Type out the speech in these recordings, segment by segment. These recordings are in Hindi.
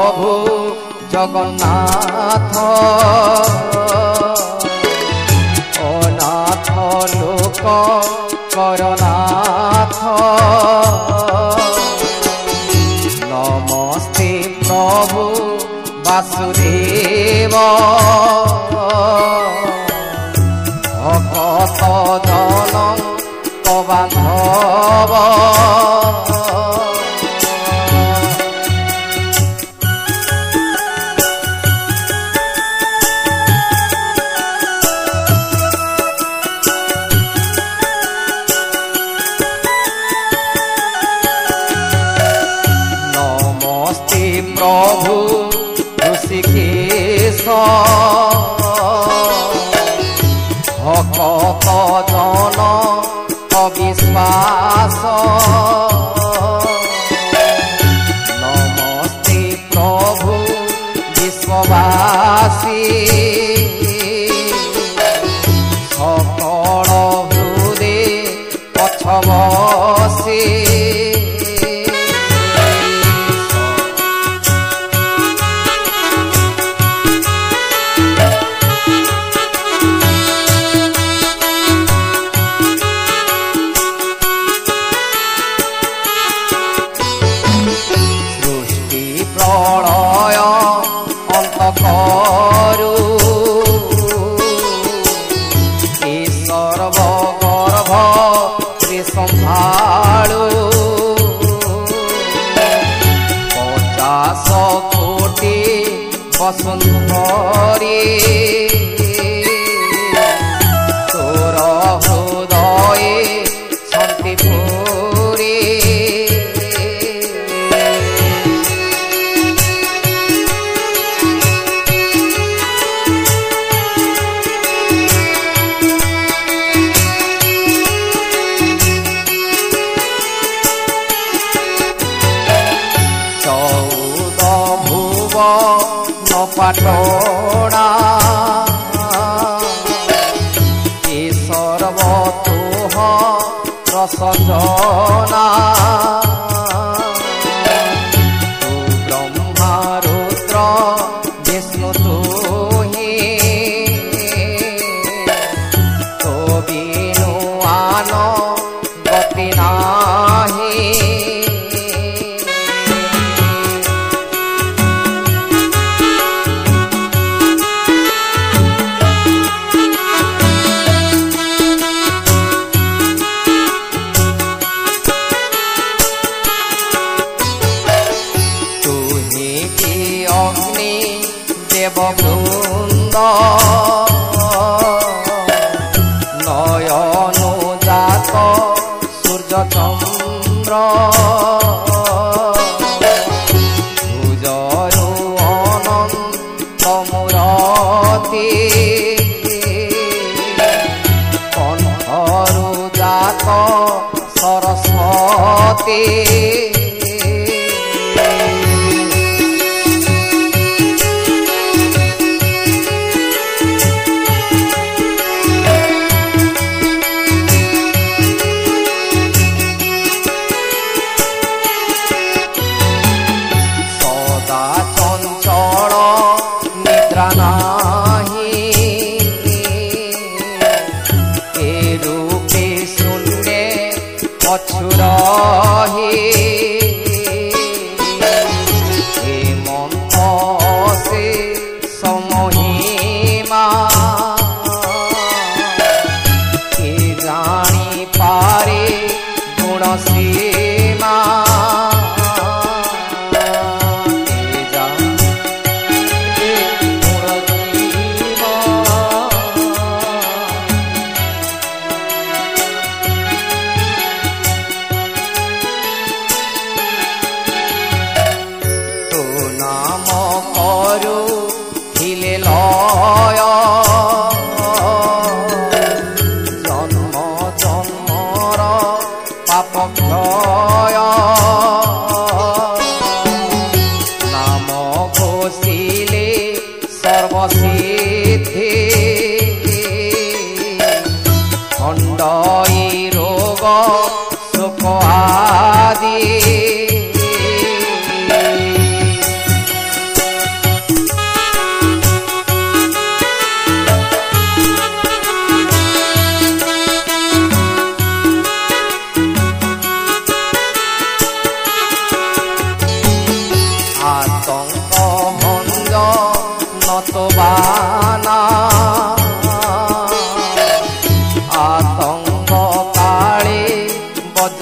प्रभु जगन्नाथ अनाथ लोक करनाथ नमस्ते प्रभु वासुदेव भक्त जन बांधव नमस्ते प्रभु ऋषिकेश भक्त जन अविश्वास नमस्ते प्रभु विश्ववासी सकल हृदय पछबसी प्रलय अंत करू सर्वगर्भ संभालू 50 कोटि वसुंधरी तोर हृदय शांति पूरी पाटोड़ा सर्वतोह रसजना तू ब्रह्मा रुद्र विष्णु तू ही तो बिनु आन गति नाही देववृंद नयनु जात सूर्य चंद्र भुजरु अनंत मूरति कंठरु जात सरस्वती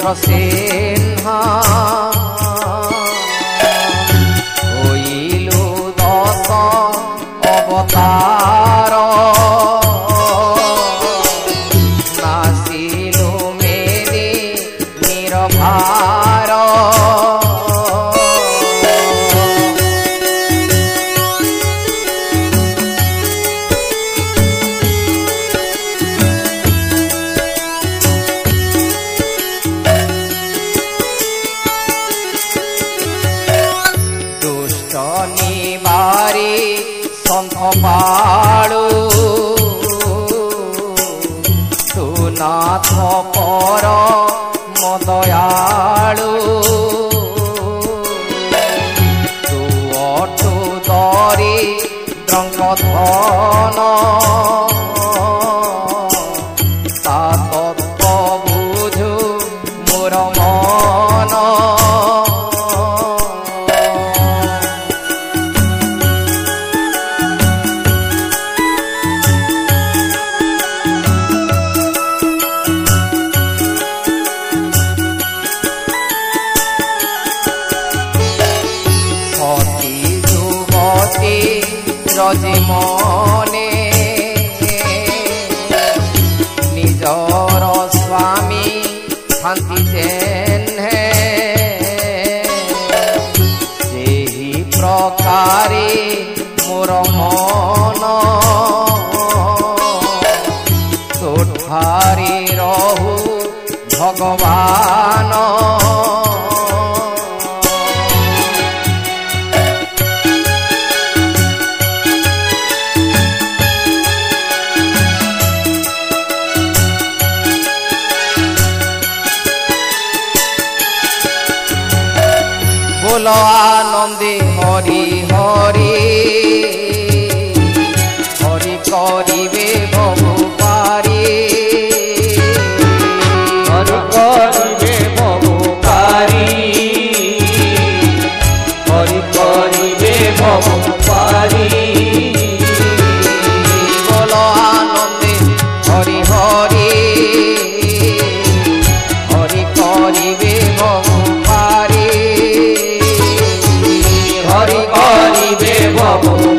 নৃসিংহা হইলু দশ অবতার নাচিলু মেরি নিরভার নিবারি সন্থ পাড়ু সুনাথ পর মদয়ালু তু অটু দরি দ্রঙ্গ ধন তা তত্ত্ব বুঝু মোর মন রজি মনে নিজর স্বামী শান্তি চেন্হে সেই প্রকারে মোর মন তোঠারি রহু ভগবান बोलो आनंदे हरि हरि हरि करिबे भवु पारी हरि करिबे भवु पारी हरि करिबे भवु पारी बोलो आनंदे हरि हरि हरि करिबे भवु पारी हरि करिबे भवु